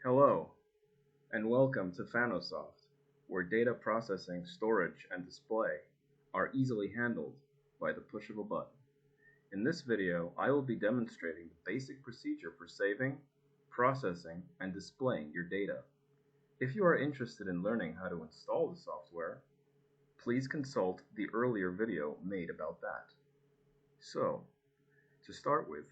Hello, and welcome to Fanosoft, where data processing, storage, and display are easily handled by the push of a button. In this video, I will be demonstrating the basic procedure for saving, processing, and displaying your data. If you are interested in learning how to install the software, please consult the earlier video made about that. So, to start with,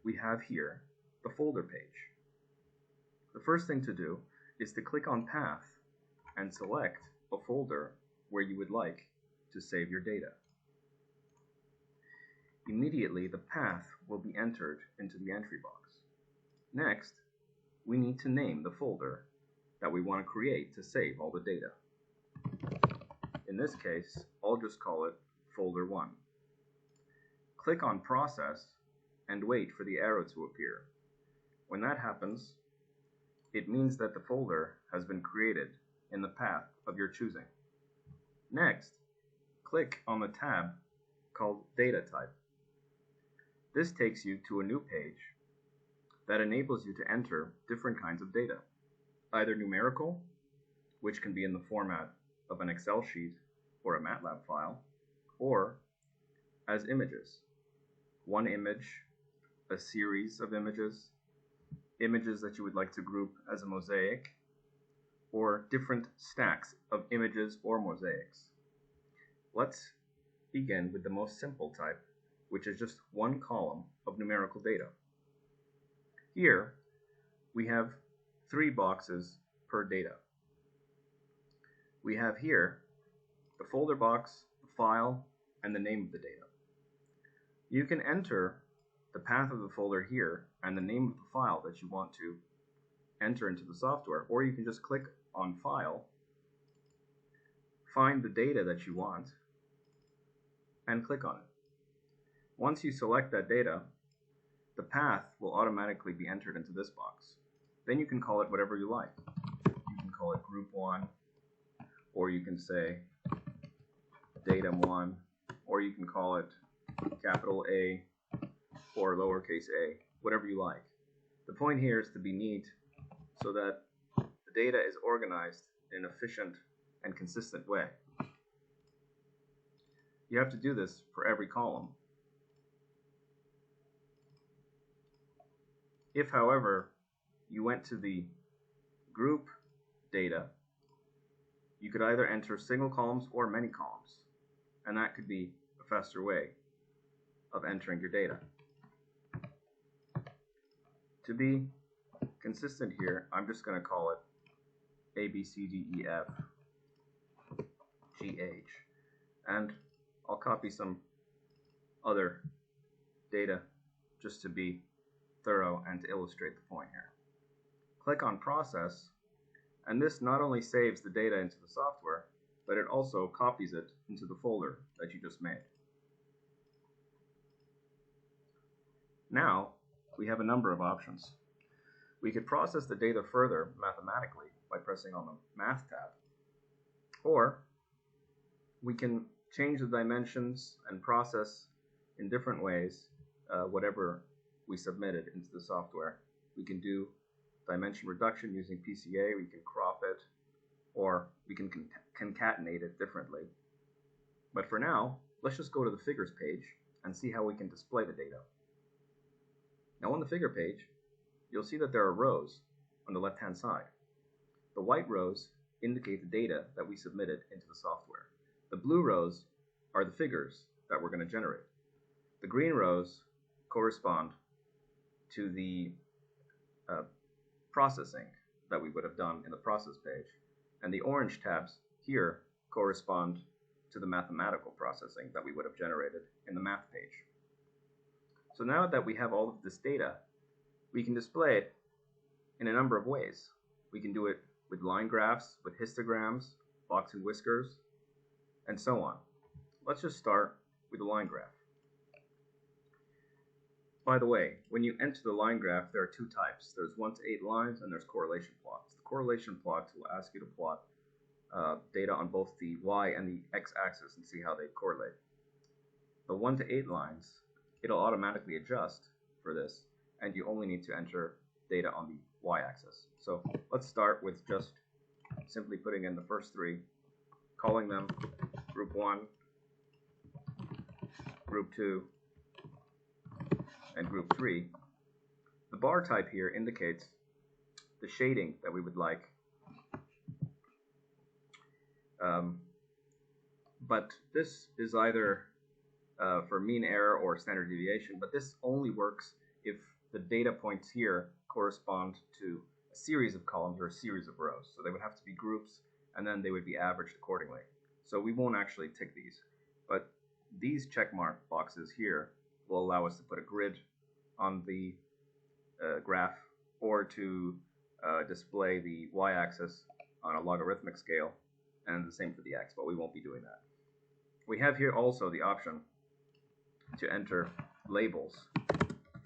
we have here the folder page. The first thing to do is to click on Path and select a folder where you would like to save your data. Immediately, the path will be entered into the entry box. Next, we need to name the folder that we want to create to save all the data. In this case, I'll just call it Folder 1. Click on Process and wait for the arrow to appear. When that happens, it means that the folder has been created in the path of your choosing. Next, click on the tab called Data Type. This takes you to a new page that enables you to enter different kinds of data, either numerical, which can be in the format of an Excel sheet or a MATLAB file, or as images. One image, a series of images that you would like to group as a mosaic, or different stacks of images or mosaics. Let's begin with the most simple type, which is just one column of numerical data. Here, we have 3 boxes per data. We have here the folder box, the file, and the name of the data. You can enter the path of the folder here and the name of the file that you want to enter into the software, or you can just click on File, find the data that you want, and click on it. Once you select that data, the path will automatically be entered into this box. Then you can call it whatever you like. You can call it Group 1, or you can say Data 1, or you can call it capital A or lowercase a, whatever you like. The point here is to be neat so that the data is organized in an efficient and consistent way. You have to do this for every column. If, however, you went to the group data, you could either enter single columns or many columns, and that could be a faster way of entering your data. To be consistent here, I'm just going to call it A, B, C, D, E, F, G, H, and I'll copy some other data just to be thorough and to illustrate the point here. Click on Process, and this not only saves the data into the software, but it also copies it into the folder that you just made. Now, we have a number of options. We could process the data further mathematically by pressing on the Math tab, or we can change the dimensions and process in different ways whatever we submitted into the software. We can do dimension reduction using PCA, we can crop it, or we can concatenate it differently. But for now, let's just go to the Figures page and see how we can display the data. Now on the figure page, you'll see that there are rows on the left-hand side. The white rows indicate the data that we submitted into the software. The blue rows are the figures that we're going to generate. The green rows correspond to the processing that we would have done in the process page, and the orange tabs here correspond to the mathematical processing that we would have generated in the math page. So now that we have all of this data, we can display it in a number of ways. We can do it with line graphs, with histograms, box and whiskers, and so on. Let's just start with a line graph. By the way, when you enter the line graph, there are 2 types. There's 1 to 8 lines, and there's correlation plots. The correlation plots will ask you to plot data on both the y and the x-axis and see how they correlate. The 1 to 8 lines, it'll automatically adjust for this, and you only need to enter data on the y-axis. So let's start with just simply putting in the first three, calling them group 1, group 2, and group 3. The bar type here indicates the shading that we would like, but this is either for mean error or standard deviation, but this only works if the data points here correspond to a series of columns or a series of rows. So they would have to be groups, and then they would be averaged accordingly. So we won't actually tick these, but these check mark boxes here will allow us to put a grid on the graph, or to display the y-axis on a logarithmic scale, and the same for the x, but we won't be doing that. We have here also the option to enter labels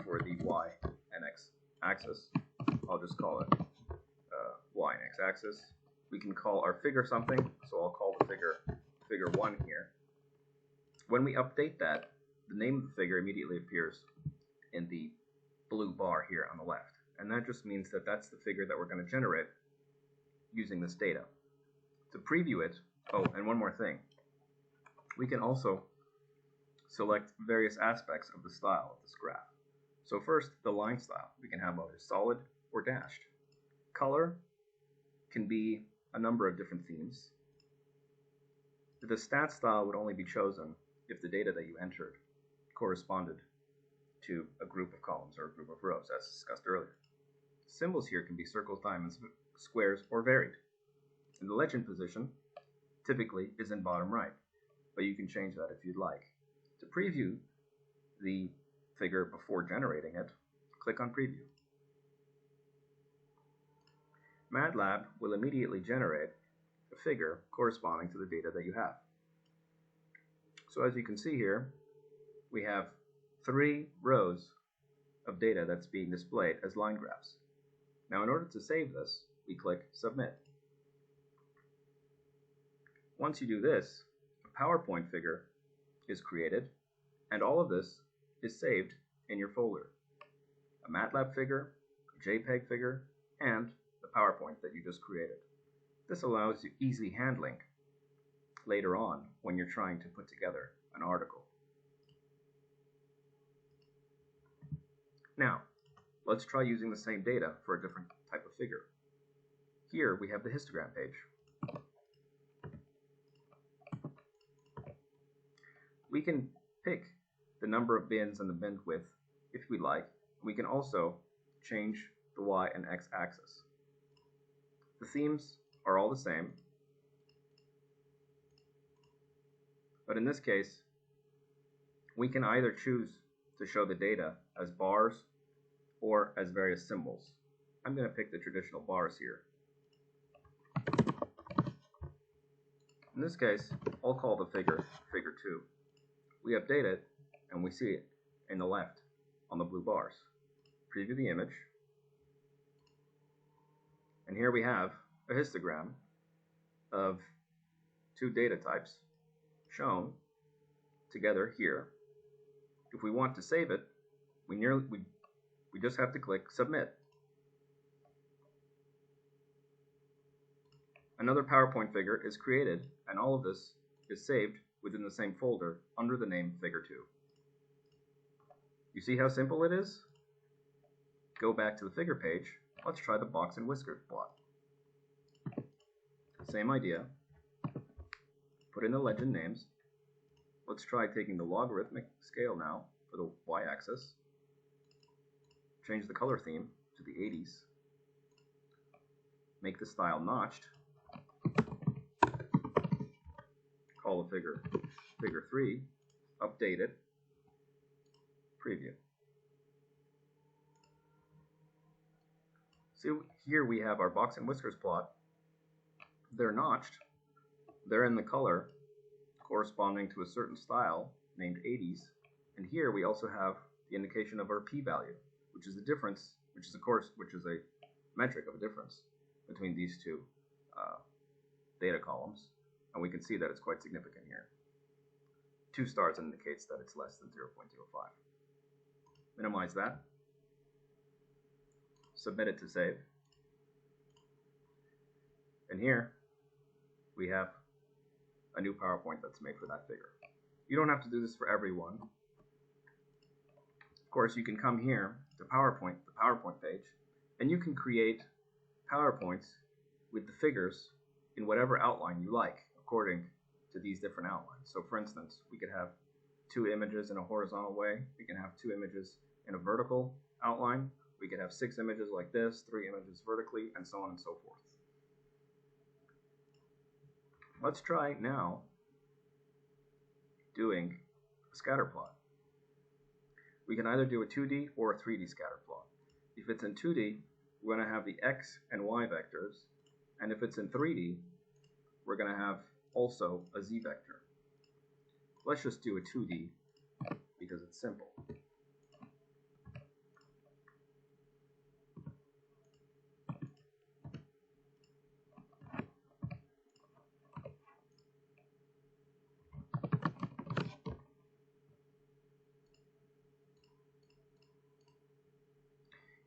for the y and x axis. I'll just call it y and x axis. We can call our figure something, so I'll call the figure 1 here. When we update that, the name of the figure immediately appears in the blue bar here on the left, and that just means that that's the figure that we're going to generate using this data. To preview it, oh, and one more thing, we can also select various aspects of the style of this graph. So first, the line style. We can have either solid or dashed. Color can be a number of different themes. The stat style would only be chosen if the data that you entered corresponded to a group of columns or a group of rows, as discussed earlier. Symbols here can be circles, diamonds, squares, or varied. And the legend position typically is in bottom right, but you can change that if you'd like. To preview the figure before generating it, click on Preview. MATLAB will immediately generate a figure corresponding to the data that you have. So as you can see here, we have 3 rows of data that's being displayed as line graphs. Now in order to save this, we click Submit. Once you do this, a PowerPoint figure is created, and all of this is saved in your folder. A MATLAB figure, a JPEG figure, and the PowerPoint that you just created. This allows you easy handling later on when you're trying to put together an article. Now, let's try using the same data for a different type of figure. Here we have the histogram page. We can pick the number of bins and the bin width if we like. We can also change the y and x axis. The themes are all the same, but in this case, we can either choose to show the data as bars or as various symbols. I'm going to pick the traditional bars here. In this case, I'll call the figure figure 2. We update it, and we see it in the left on the blue bars. Preview the image, and here we have a histogram of 2 data types shown together here. If we want to save it, we just have to click Submit. Another PowerPoint figure is created, and all of this is saved within the same folder under the name Figure 2. You see how simple it is? Go back to the figure page. Let's try the box and whiskers plot. Same idea. Put in the legend names. Let's try taking the logarithmic scale now for the y-axis. Change the color theme to the 80s. Make the style notched. Call the figure figure 3. Update it. Preview. See, here we have our box and whiskers plot. They're notched. They're in the color corresponding to a certain style named 80s. And here we also have the indication of our p-value, which is the difference, which is a metric of a difference between these two data columns. And we can see that it's quite significant here. 2 stars indicates that it's less than 0.05. Minimize that. submit it to save. And here we have a new PowerPoint that's made for that figure. You don't have to do this for everyone. Of course, you can come here to PowerPoint, the PowerPoint page, and you can create PowerPoints with the figures in whatever outline you like, according to these different outlines. So for instance, we could have 2 images in a horizontal way, we can have 2 images in a vertical outline, we could have 6 images like this, 3 images vertically, and so on and so forth. Let's try now doing a scatter plot. We can either do a 2D or a 3D scatter plot. If it's in 2D, we're going to have the X and Y vectors, and if it's in 3D, we're going to have also a Z vector. Let's just do a 2D because it's simple.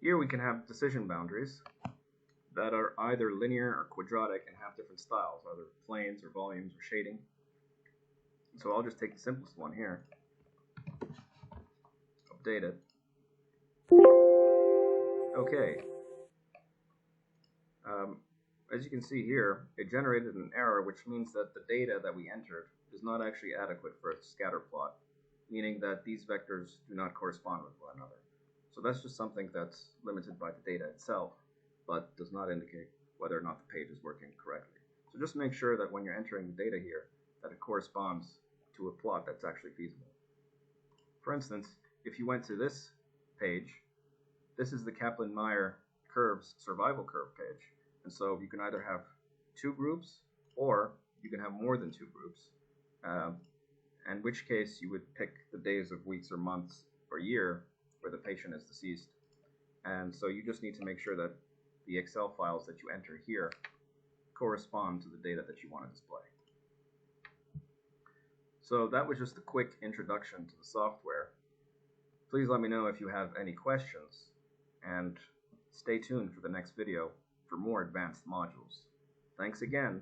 Here we can have decision boundaries that are either linear or quadratic and have different styles, either planes or volumes or shading. So I'll just take the simplest one here, update it. Okay. As you can see here, it generated an error, which means that the data that we entered is not actually adequate for a scatter plot, meaning that these vectors do not correspond with one another. So that's just something that's limited by the data itself, but does not indicate whether or not the page is working correctly. So just make sure that when you're entering the data here, that it corresponds to a plot that's actually feasible. For instance, if you went to this page, this is the Kaplan-Meier curves survival curve page. And so you can either have 2 groups or you can have more than 2 groups, in which case you would pick the days of weeks or months or year where the patient is deceased. And so you just need to make sure that the Excel files that you enter here correspond to the data that you want to display. So that was just a quick introduction to the software. Please let me know if you have any questions, and stay tuned for the next video for more advanced modules. Thanks again,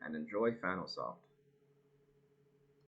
and enjoy Fanosoft.